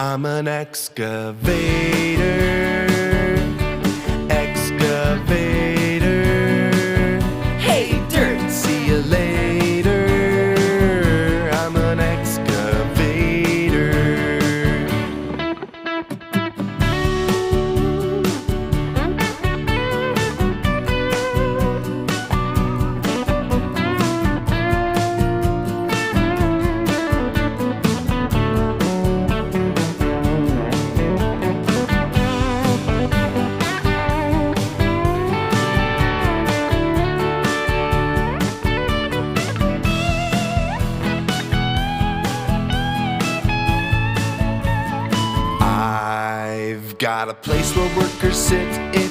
I'm an excavator, excavator. Hey, dirt, see you later. I'm an excavator. I've got a place where workers sit.